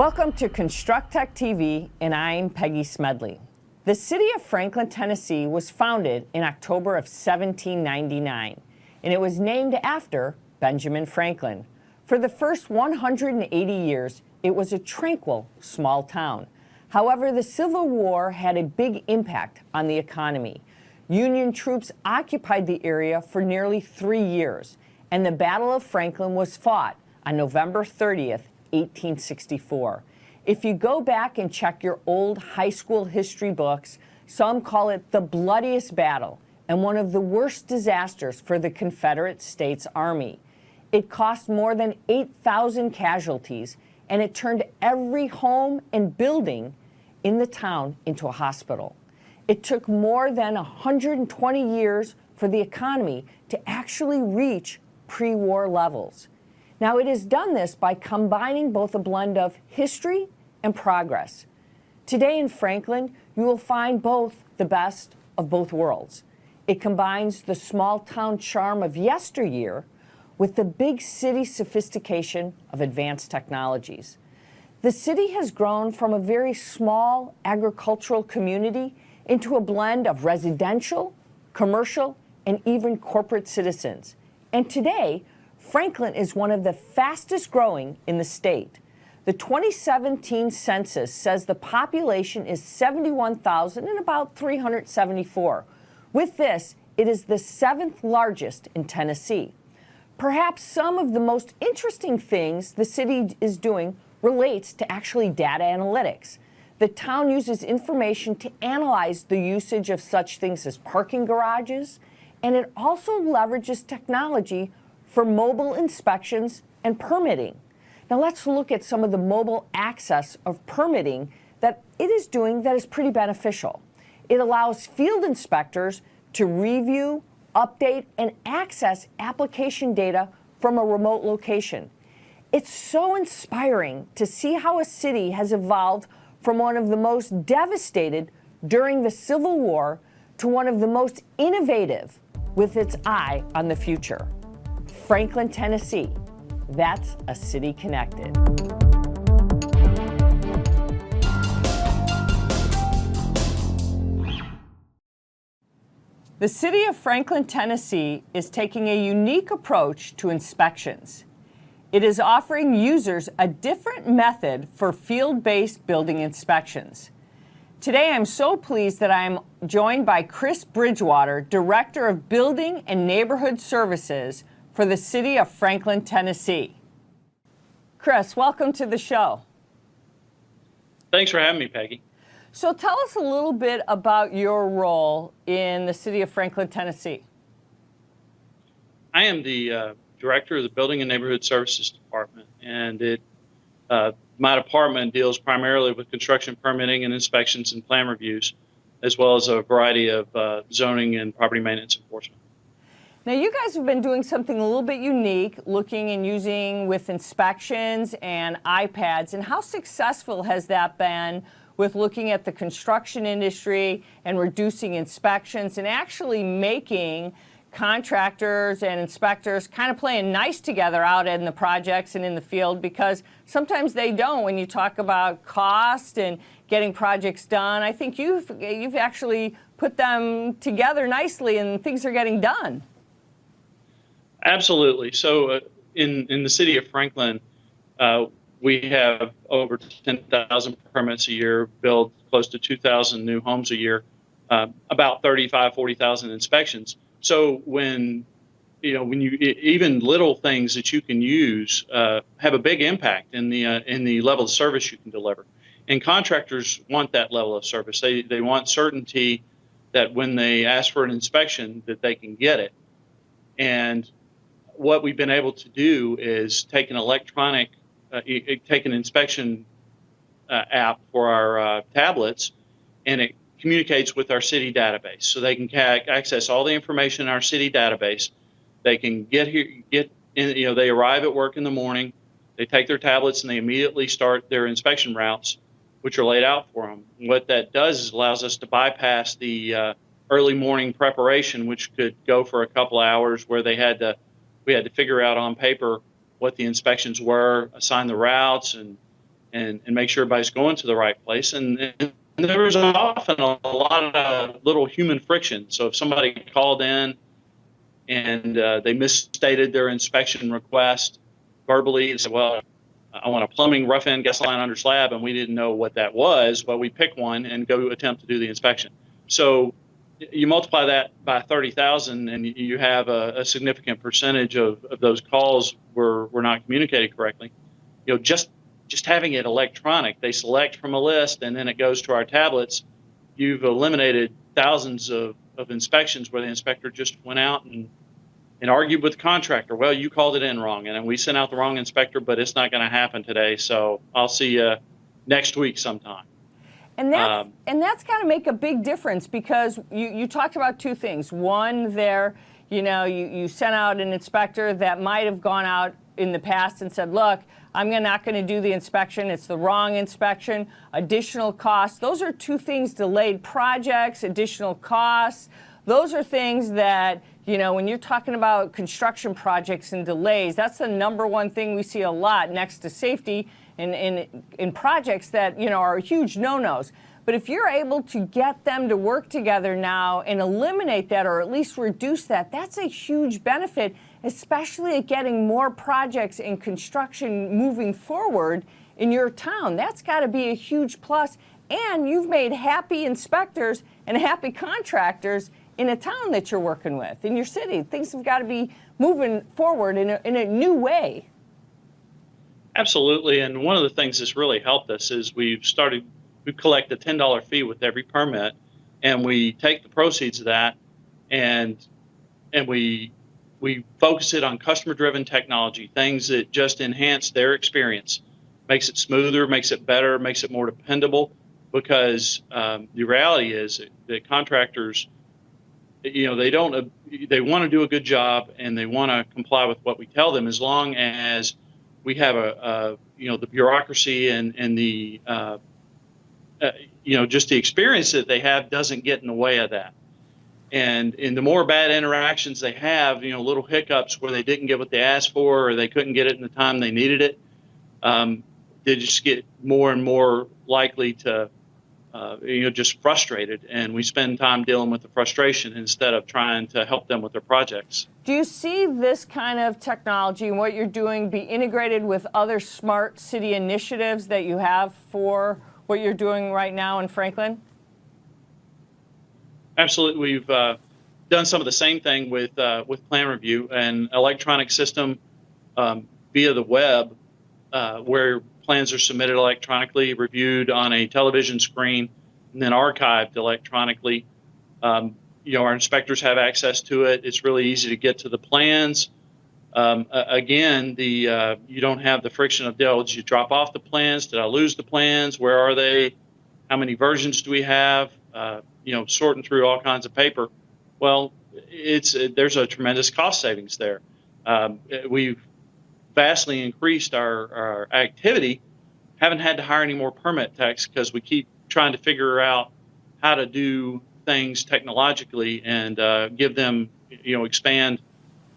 Welcome to Construct Tech TV, and I'm Peggy Smedley. The city of Franklin, Tennessee was founded in October of 1799, and it was named after Benjamin Franklin. For the first 180 years, it was a tranquil, small town. However, the Civil War had a big impact on the economy. Union troops occupied the area for nearly 3 years, and the Battle of Franklin was fought on November 30th, 1864. If you go back and check your old high school history books, some call it the bloodiest battle and one of the worst disasters for the Confederate States Army. It cost more than 8,000 casualties, and it turned every home and building in the town into a hospital. It took more than 120 years for the economy to actually reach pre-war levels. Now, it has done this by combining both a blend of history and progress. Today in Franklin, you will find both the best of both worlds. It combines the small town charm of yesteryear with the big city sophistication of advanced technologies. The city has grown from a very small agricultural community into a blend of residential, commercial, and even corporate citizens. And today, Franklin is one of the fastest growing in the state. The 2017 census says the population is 71,000 and about 374. With this, it is the 7th largest in Tennessee. Perhaps some of the most interesting things the city is doing relates to actually data analytics. The town uses information to analyze the usage of such things as parking garages, and it also leverages technology for mobile inspections and permitting. Now let's look at some of the mobile access of permitting that it is doing that is pretty beneficial. It allows field inspectors to review, update, and access application data from a remote location. It's so inspiring to see how a city has evolved from one of the most devastated during the Civil War to one of the most innovative with its eye on the future. Franklin, Tennessee, that's a city connected. The city of Franklin, Tennessee is taking a unique approach to inspections. It is offering users a different method for field-based building inspections. Today, I'm so pleased that I'm joined by Chris Bridgewater, Director of Building and Neighborhood Services for the city of Franklin, Tennessee. Chris, welcome to the show. Thanks for having me, Peggy. So tell us a little bit about your role in the city of Franklin, Tennessee. I am the Director of the Building and Neighborhood Services Department, and my department deals primarily with construction permitting and inspections and plan reviews, as well as a variety of zoning and property maintenance enforcement. Now, you guys have been doing something a little bit unique, looking and using with inspections and iPads. And how successful has that been with looking at the construction industry and reducing inspections and actually making contractors and inspectors kind of playing nice together out in the projects and in the field, because sometimes they don't when you talk about cost and getting projects done. I think you've actually put them together nicely and things are getting done. Absolutely. So in the city of Franklin, we have over 10,000 permits a year, build close to 2,000 new homes a year, about 40,000 inspections. So when you even little things that you can use have a big impact in the level of service you can deliver. And contractors want that level of service. They want certainty that when they ask for an inspection that they can get it. And what we've been able to do is take an take an inspection app for our tablets, and it communicates with our city database. So they can access all the information in our city database. They can they arrive at work in the morning, they take their tablets and they immediately start their inspection routes, which are laid out for them. What that does is allows us to bypass the early morning preparation, which could go for a couple hours, where we had to figure out on paper what the inspections were, assign the routes, and and make sure everybody's going to the right place. And there was often a lot of little human friction. So if somebody called in and they misstated their inspection request verbally, and said, well, I want a plumbing rough end gas line under slab, and we didn't know what that was, well, we pick one and go attempt to do the inspection. So you multiply that by 30,000, and you have a significant percentage of those calls were not communicated correctly. You know, just having it electronic, they select from a list, and then it goes to our tablets. You've eliminated thousands of inspections where the inspector just went out and argued with the contractor. Well, you called it in wrong, and we sent out the wrong inspector, but it's not going to happen today, so I'll see you next week sometime. And that's got to make a big difference, because you talked about two things. One, you sent out an inspector that might have gone out in the past and said, look, I'm not going to do the inspection. It's the wrong inspection. Additional costs. Those are two things: delayed projects, additional costs. Those are things that, when you're talking about construction projects and delays, that's the number one thing we see a lot next to safety in projects that, are huge no-nos. But if you're able to get them to work together now and eliminate that, or at least reduce that, that's a huge benefit, especially at getting more projects in construction moving forward in your town. That's got to be a huge plus. And you've made happy inspectors and happy contractors in a town that you're working with, in your city. Things have got to be moving forward in a new way. Absolutely. And one of the things that's really helped us is we collect a $10 fee with every permit, and we take the proceeds of that and we focus it on customer-driven technology, things that just enhance their experience, makes it smoother, makes it better, makes it more dependable. Because the reality is that contractors, they want to do a good job, and they want to comply with what we tell them, as long as we have the bureaucracy and the just the experience that they have doesn't get in the way of that. And the more bad interactions they have, little hiccups where they didn't get what they asked for, or they couldn't get it in the time they needed it, they just get more and more likely to just frustrated, and we spend time dealing with the frustration instead of trying to help them with their projects. Do you see this kind of technology and what you're doing be integrated with other smart city initiatives that you have for what you're doing right now in Franklin? Absolutely. We've done some of the same thing with plan review, an electronic system via the web where plans are submitted electronically, reviewed on a television screen, and then archived electronically. Our inspectors have access to it. It's really easy to get to the plans. Again, you don't have the friction of, did you drop off the plans? Did I lose the plans? Where are they? How many versions do we have? Sorting through all kinds of paper. Well, there's a tremendous cost savings there. We've vastly increased our activity. Haven't had to hire any more permit techs, because we keep trying to figure out how to do things technologically and give them, expand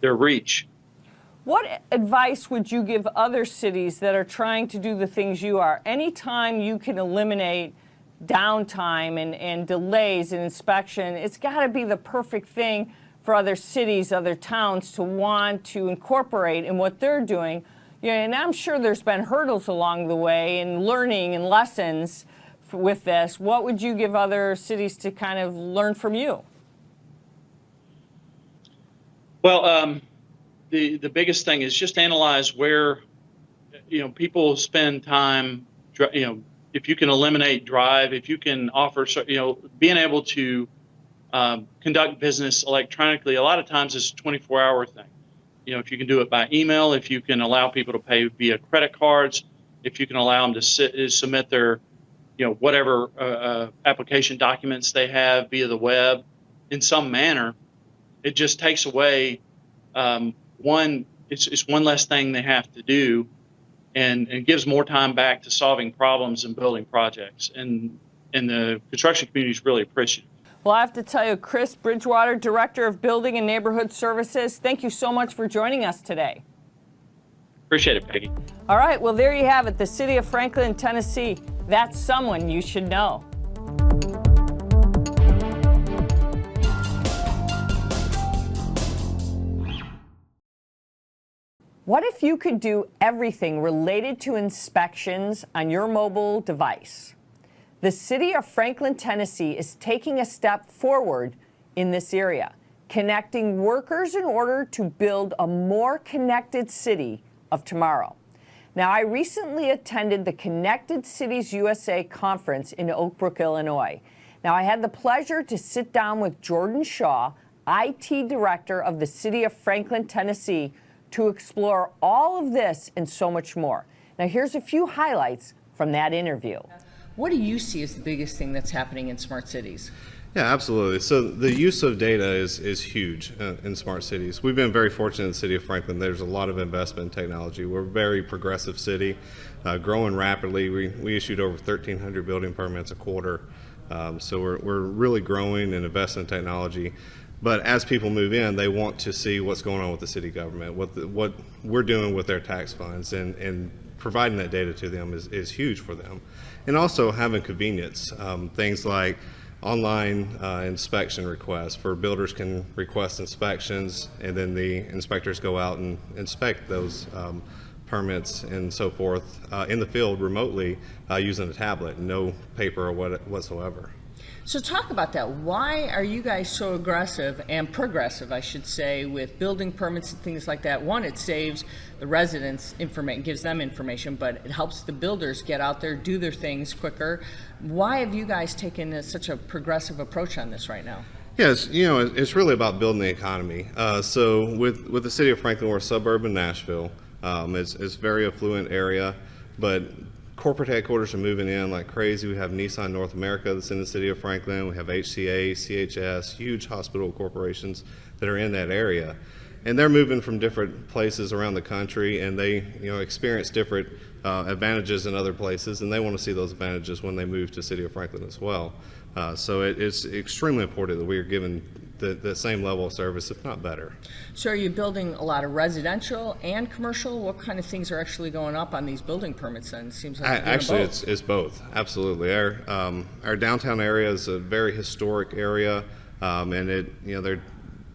their reach. What advice would you give other cities that are trying to do the things you are? Anytime you can eliminate downtime and delays in inspection, it's got to be the perfect thing for other cities, other towns to want to incorporate in what they're doing. And I'm sure there's been hurdles along the way in learning and lessons with this. What would you give other cities to kind of learn from you? Well, the biggest thing is just analyze where, people spend time, if you can eliminate drive, if you can offer, being able to conduct business electronically, a lot of times it's a 24-hour thing. If you can do it by email, if you can allow people to pay via credit cards, if you can allow them to submit their, whatever application documents they have via the web in some manner, it just takes away it's one less thing they have to do, and gives more time back to solving problems and building projects. And the construction community is really appreciative. Well, I have to tell you, Chris Bridgewater, Director of Building and Neighborhood Services, thank you so much for joining us today. Appreciate it, Peggy. All right, well, there you have it. The city of Franklin, Tennessee. That's someone you should know. What if you could do everything related to inspections on your mobile device? The city of Franklin, Tennessee is taking a step forward in this area, connecting workers in order to build a more connected city of tomorrow. Now, I recently attended the Connected Cities USA conference in Oak Brook, Illinois. Now, I had the pleasure to sit down with Jordon Shaw, IT Director of the city of Franklin, Tennessee, to explore all of this and so much more. Now, here's a few highlights from that interview. What do you see as the biggest thing that's happening in smart cities? Yeah, absolutely. So the use of data is huge in smart cities. We've been very fortunate in the city of Franklin. There's a lot of investment in technology. We're a very progressive city, growing rapidly. We issued over 1,300 building permits a quarter. So we're really growing and investing in technology. But as people move in, they want to see what's going on with the city government, what we're doing with their tax funds, and providing that data to them is huge for them. And also having convenience, things like online inspection requests, for builders can request inspections, and then the inspectors go out and inspect those permits and so forth in the field remotely using a tablet, no paper or whatsoever. So talk about that. Why are you guys so aggressive and progressive, I should say, with building permits and things like that? One, it saves the residents information, gives them information, but it helps the builders get out there, do their things quicker. Why have you guys taken such a progressive approach on this right now? Yes, it's really about building the economy. So with the city of Franklin, we're a suburb in Nashville. It's a very affluent area, but corporate headquarters are moving in like crazy. We have Nissan North America that's in the city of Franklin. We have HCA, CHS, huge hospital corporations that are in that area. And they're moving from different places around the country, and they experience different advantages in other places, and they want to see those advantages when they move to city of Franklin as well. So it's extremely important that we are given the same level of service, if not better. So are you building a lot of residential and commercial? What kind of things are actually going up on these building permits then? It seems like actually it's both. Absolutely. Our downtown area is a very historic area, and they're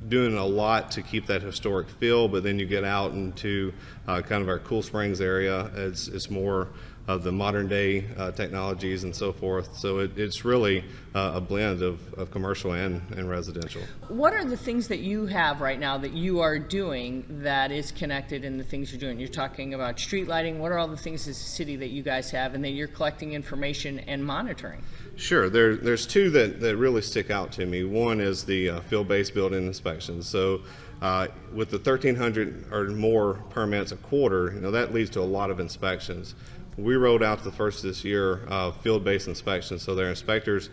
doing a lot to keep that historic feel, but then you get out into kind of our Cool Springs area. It's more of the modern day technologies and so forth. So it's really a blend of commercial and residential. What are the things that you have right now that you are doing that is connected in the things you're doing? You're talking about street lighting. What are all the things as a city that you guys have and that you're collecting information and monitoring? Sure. There's two that really stick out to me. One is the field-based building inspections. So with the 1,300 or more permits a quarter, that leads to a lot of inspections. We rolled out the first this year field-based inspections. So their inspectors,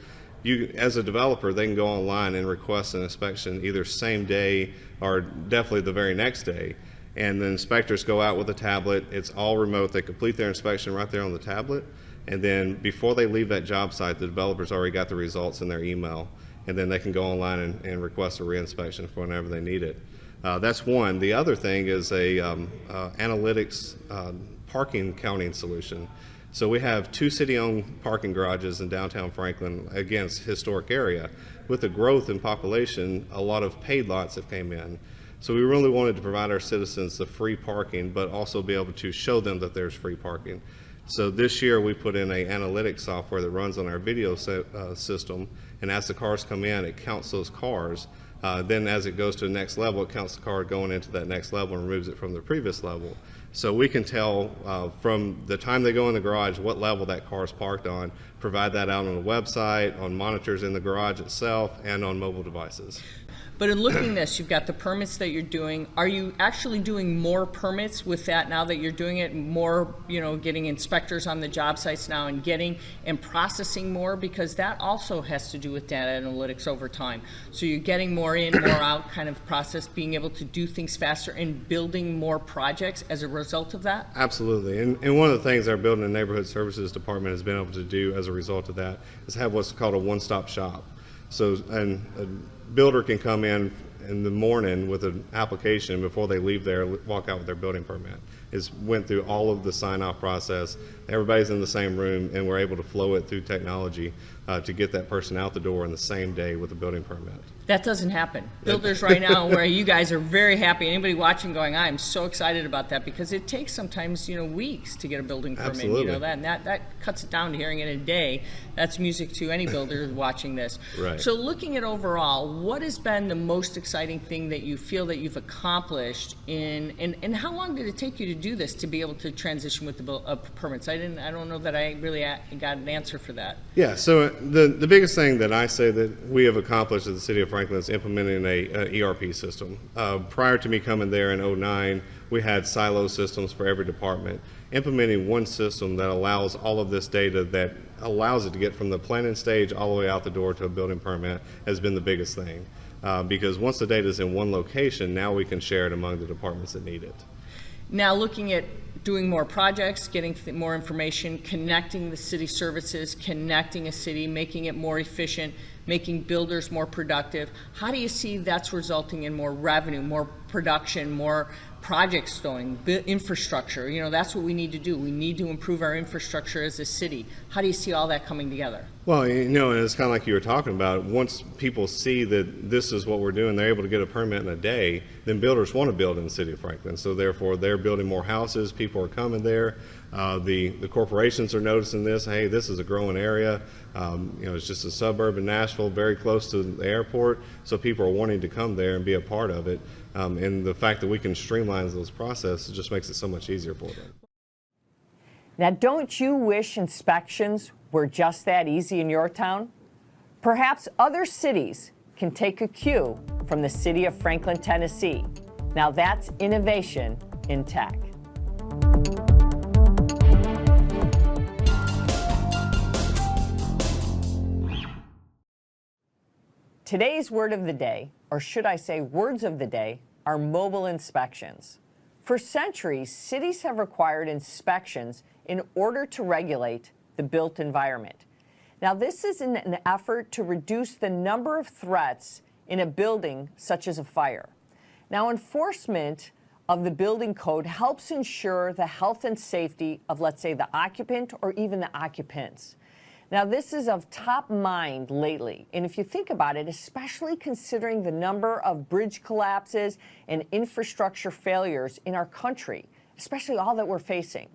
as a developer, they can go online and request an inspection either same day or definitely the very next day. And the inspectors go out with a tablet. It's all remote. They complete their inspection right there on the tablet. And then before they leave that job site, the developer's already got the results in their email. And then they can go online and request a reinspection for whenever they need it. That's one. The other thing is a analytics parking counting solution. So we have 2 city-owned parking garages in downtown Franklin, against historic area. With the growth in population, a lot of paid lots have came in. So we really wanted to provide our citizens the free parking, but also be able to show them that there's free parking. So this year we put in a analytics software that runs on our video system, and as the cars come in, it counts those cars. Then as it goes to the next level, it counts the car going into that next level and removes it from the previous level. So we can tell from the time they go in the garage what level that car is parked on, provide that out on the website, on monitors in the garage itself, and on mobile devices. But in looking at this, you've got the permits that you're doing. Are you actually doing more permits with that now that you're doing it more, getting inspectors on the job sites now and getting and processing more? Because that also has to do with data analytics over time. So you're getting more in, more out kind of process, being able to do things faster and building more projects as a result of that? Absolutely. And one of the things our Building and Neighborhood Services Department has been able to do as a result of that is have what's called a one-stop shop. So a builder can come in the morning with an application before they leave there, walk out with their building permit. went through all of the sign-off process. Everybody's in the same room, and we're able to flow it through technology to get that person out the door in the same day with a building permit. That doesn't happen. Builders right now, where you guys are very happy, anybody watching going, I'm so excited about that, because it takes sometimes, weeks to get a building permit. Absolutely. That cuts it down to hearing it in a day. That's music to any builder watching this. Right. So looking at overall, what has been the most exciting thing that you feel that you've accomplished and how long did it take you to do this, to be able to transition with the permits? I don't know that I really got an answer for that. Yeah, so the biggest thing that I say that we have accomplished at the City of Franklin is implementing a ERP system. Prior to me coming there in '09, we had silo systems for every department. Implementing one system that allows all of this data, that allows it to get from the planning stage all the way out the door to a building permit, has been the biggest thing. Because once the data is in one location, now we can share it among the departments that need it. Now looking at doing more projects, getting more information, connecting the city services, connecting a city, making it more efficient, making builders more productive. How do you see that's resulting in more revenue, more production, more projects going, infrastructure? That's what we need to do. We need to improve our infrastructure as a city. How do you see all that coming together? Well, and it's kind of like you were talking about. Once people see that this is what we're doing, they're able to get a permit in a day, then builders want to build in the city of Franklin. So therefore, they're building more houses. People are coming there. The corporations are noticing this. Hey, this is a growing area. It's just a suburb in Nashville, very close to the airport. So people are wanting to come there and be a part of it. And the fact that we can streamline those processes just makes it so much easier for them. Now, don't you wish inspections were just that easy in your town? Perhaps other cities can take a cue from the city of Franklin, Tennessee. Now that's innovation in tech. Today's word of the day, or should I say words of the day, are mobile inspections. For centuries, cities have required inspections in order to regulate the built environment. Now, this is in an effort to reduce the number of threats in a building, such as a fire. Now, enforcement of the building code helps ensure the health and safety of, let's say, the occupant or even the occupants. Now, this is of top mind lately, and if you think about it, especially considering the number of bridge collapses and infrastructure failures in our country, especially all that we're facing.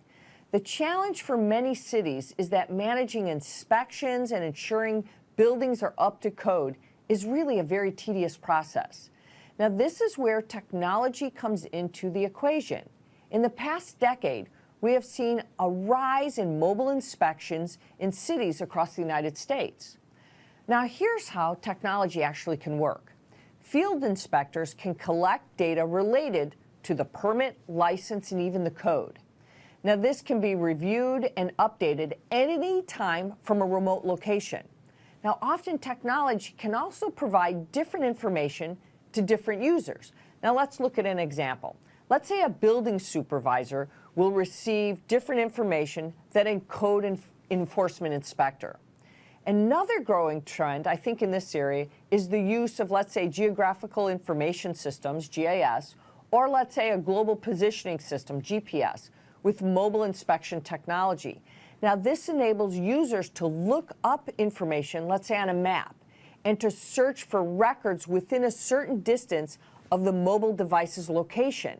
The challenge for many cities is that managing inspections and ensuring buildings are up to code is really a very tedious process. Now, this is where technology comes into the equation. In the past decade, we have seen a rise in mobile inspections in cities across the United States. Now, here's how technology actually can work. Field inspectors can collect data related to the permit, license, and even the code. Now, this can be reviewed and updated any time from a remote location. Now, often technology can also provide different information to different users. Now, let's look at an example. Let's say a building supervisor will receive different information than a code enforcement inspector. Another growing trend, I think, in this area is the use of, let's say, geographical information systems, GIS, or let's say a global positioning system, GPS, with mobile inspection technology. Now, this enables users to look up information, let's say on a map, and to search for records within a certain distance of the mobile device's location.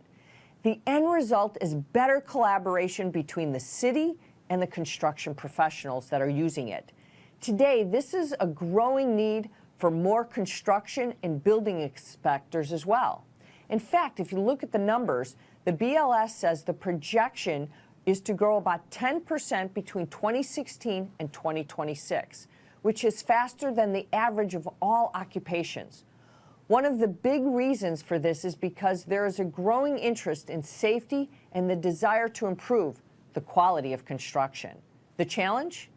The end result is better collaboration between the city and the construction professionals that are using it. Today, this is a growing need for more construction and building inspectors as well. In fact, if you look at the numbers, the BLS says the projection is to grow about 10% between 2016 and 2026, which is faster than the average of all occupations. One of the big reasons for this is because there is a growing interest in safety and the desire to improve the quality of construction. The challenge?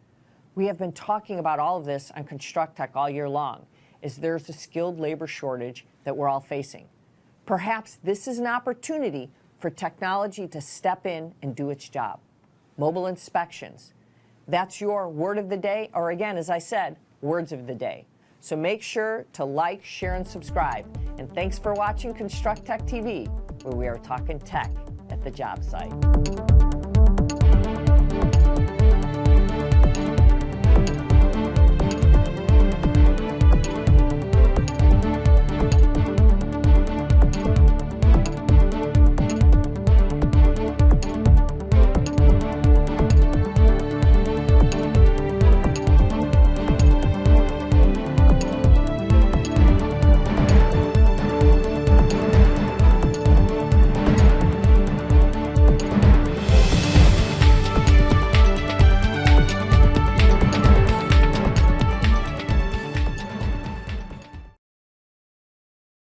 We have been talking about all of this on Construct Tech all year long, is there's a skilled labor shortage that we're all facing. Perhaps this is an opportunity for technology to step in and do its job. Mobile inspections. That's your word of the day, or again, as I said, words of the day. So make sure to like, share, and subscribe. And thanks for watching Construct Tech TV, where we are talking tech at the job site.